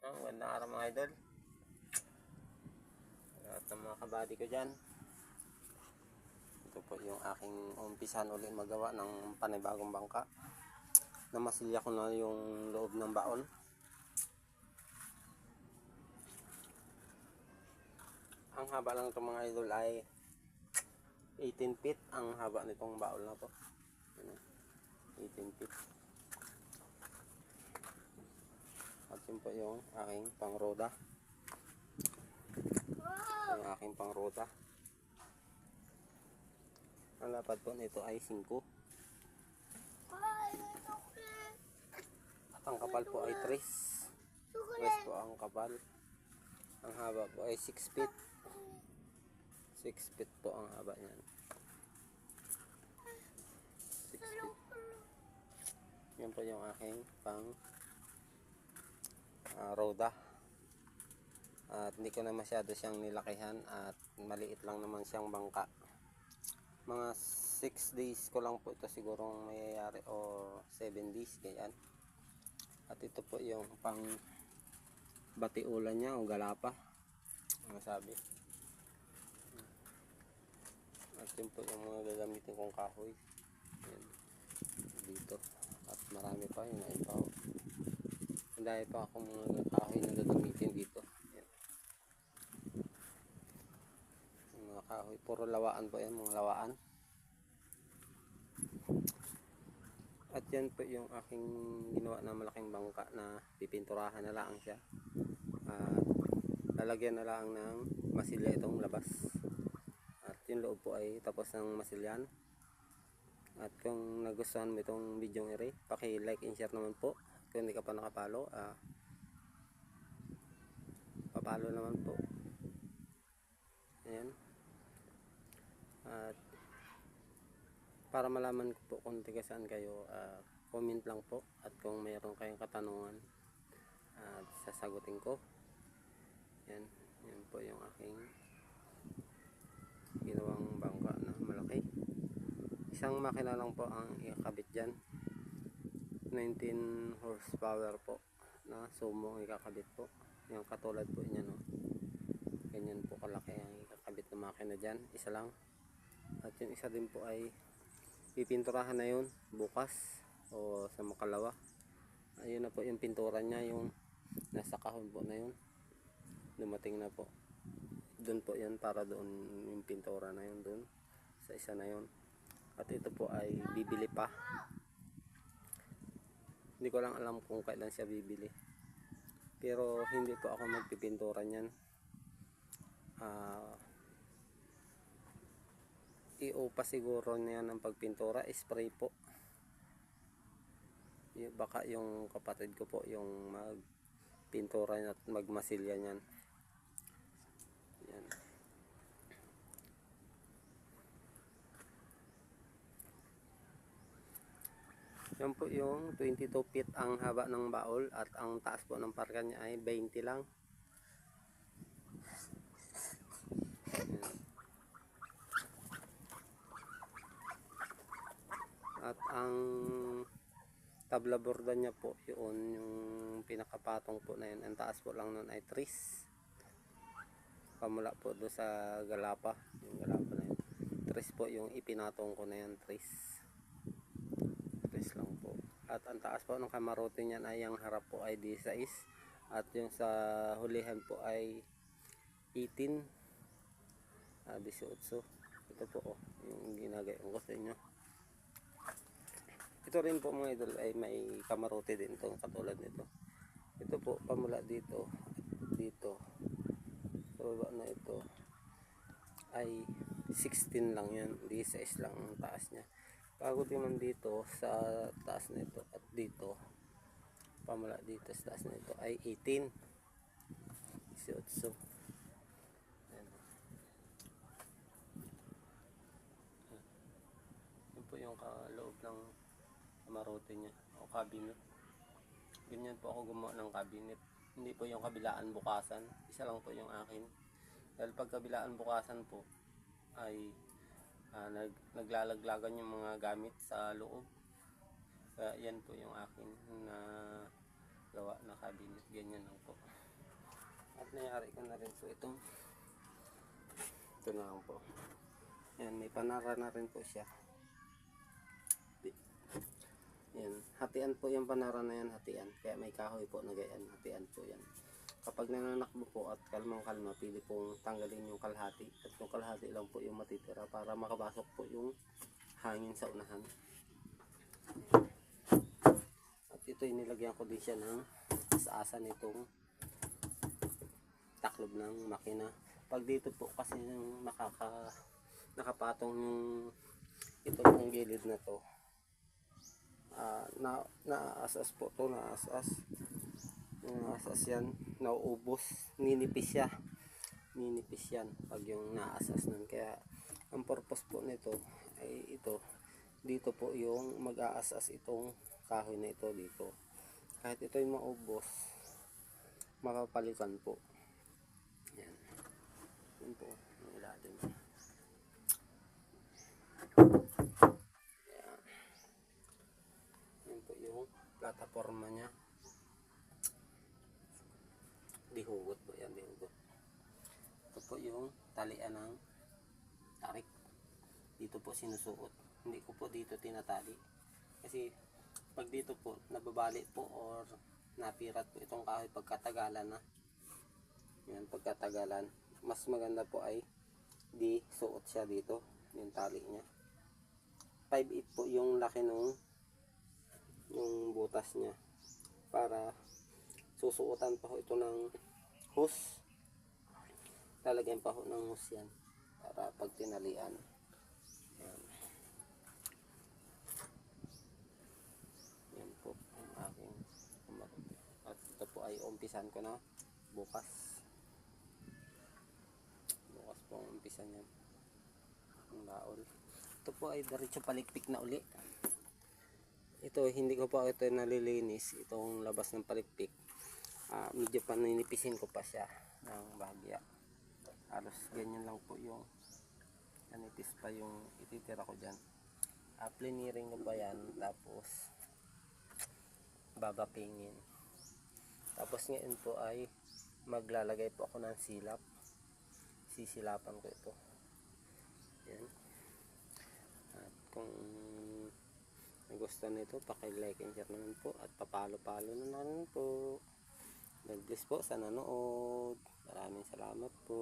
Magandang araw mga idol. Lahat ng mga kabady ko dyan. Ito po yung aking umpisan ulit magawa ng panibagong bangka. Namasilya ko na yung loob ng baon. Ang haba lang itong mga idol ay 18 feet ang haba nitong baon na to. 18 feet. At yun po yung aking pangroda. Yung aking pangroda. Ang lapad po nito ay 5. At ang kapal po ay 3. 3 po ang kapal. Ang haba po ay 6 feet. 6 feet po ang haba niyan. 6 feet. Yan po yung aking pang roda. At hindi ko na masyado siyang nilakihan at maliit lang naman siyang bangka. Mga 6 days ko lang po ito sigurong mayayari o 7 days ganyan. At ito po yung pang batiulan niya o galapa ang sabi. At yun po yung mga gagamitin kong kahoy. Yan. Dito. At marami pa yun na ipaw. Dahil pa akong mga kahoy na gagamitin dito. Yan. Yung mga kahoy. Puro lawaan po yan. Mga lawaan. At yan po yung aking ginawa na malaking bangka na pipinturahan na lang siya. At lalagyan na lang ng masilya itong labas. At yung loob po ay tapos ng masilyan. At kung nagustuhan mo itong video ng ere, paki-like and share naman po. Kung hindi ka pa nakapalo, papalo naman po. Ayan. At para malaman ko po kung tiga saan kayo, comment lang po. At kung mayroon kayong katanungan, sasagutin ko. Yan. Yan po yung aking ginawang bangka na malaki. Isang makina lang po ang ikakabit dyan. 19 horsepower po na sumo ang ikakabit po. Yung katulad po niya, no? Ganyan po kalaki ang ikakabit na makina dyan. Isa lang. At yung isa din po ay pipinturahan na yun bukas o sa makalawa. Ayun na po yung pintura niya, yung nasa kahon po na yun. Dumating na po. Doon po yan, para doon yung pintura na yun doon sa isa na yun. At ito po ay bibili pa. Hindi ko lang alam kung kailan siya bibili. Pero hindi po ako magpipintura niyan. I-upa siguro niya ng pagpintura, spray po. Baka yung kapatid ko po yung magpintura at magmasilya niyan. Yan. Yan po yung 22 feet ang haba ng baol at ang taas po ng parka niya ay 20 lang. Yan. At ang tabla borda niya po, yun yung pinakapatong po na yun. Ang taas po lang nun ay 3. Pamula po doon sa galapa. Yung galapa na yun. 3 po yung ipinatong ko na yan. 3 lang po. At ang taas po ng kamarote niyan ay yung harap po ay 16. At yung sa hulihan po ay 18. 18. Ito po yung ginagayon ko sa inyo. Ito rin po mga idol ay may kamarote din itong katulad nito. Ito po pamula dito at dito sa baba na ito ay 16 lang yan. 16 lang ang taas niya. Pagod naman dito sa taas na ito at dito pamula dito sa taas na ito ay 18. 18. Yan po yung kaloob ng kamarote niya o cabinet. Ganyan po ako gumawa ng cabinet. Hindi po yung kabilaan bukasan. Isa lang po yung akin. Dahil pag kabilaan bukasan po ay naglalaglagan yung mga gamit sa loob. Kaya yan po yung akin na gawa na cabinet, ganyan lang po. At nangyari ko na rin po ito na lang po. Yan, may panara na rin po siya. Yan, hatian po yung panara na yan, hatian. Kaya may kahoy po na gayan, hatian po yan. Kapag nananakbo po at kalmang-kalma, pili pong tanggalin yung kalahati. At yung kalahati lang po yung matitira para makabasok po yung hangin sa unahan. At ito inilagyan ko din siya ng asa nitong taklob ng makina. Pag dito po kasi yung nakapatong yung ito yung gilid na to, naasas po to, naasas yan, nauubos, ninipis yan pag yung naasas nun. Kaya ang purpose po nito ay ito, dito po yung mag-aasas itong kahoy na ito dito. Kahit ito yung maubos, mapapalitan po. Yan, yun po yung ilalim. Yan po yung plataforma nya. Dihugot po yan, dihugot. Ito po yung talian ng tarik. Dito po sinusuot. Hindi ko po dito tinatali. Kasi pag dito po nababali po or napirat po itong kahoy pagkatagalan na. Yan, pagkatagalan. Mas maganda po ay di suot siya dito. Yung tali niya. 5/8 po yung laki ng yung butas niya. Para susuotan pa ho ito ng hose. Lalagyan pa ho ng hose yan para pag tinalian. Yan. Yan po ang aking kumagot. At ito po ay umpisan ko na bukas. Bukas po ang umpisan yan. Ang baol. Ito po ay diretso palikpik na uli. Ito hindi ko pa ito nalilinis, itong labas ng palikpik. Medyo paninipisin ko pa siya ng bahagya. Halos ganyan lang po yung nanipis pa yung ititira ko dyan. Pliniring ko pa yan, tapos babakingin. Tapos ngayon po ay maglalagay po ako ng silap. Sisilapan ko ito. Yan. At kung gusto nito, paki-like and share naman po at papalo-palo na naman po. God bless po sa nanood. Maraming salamat po.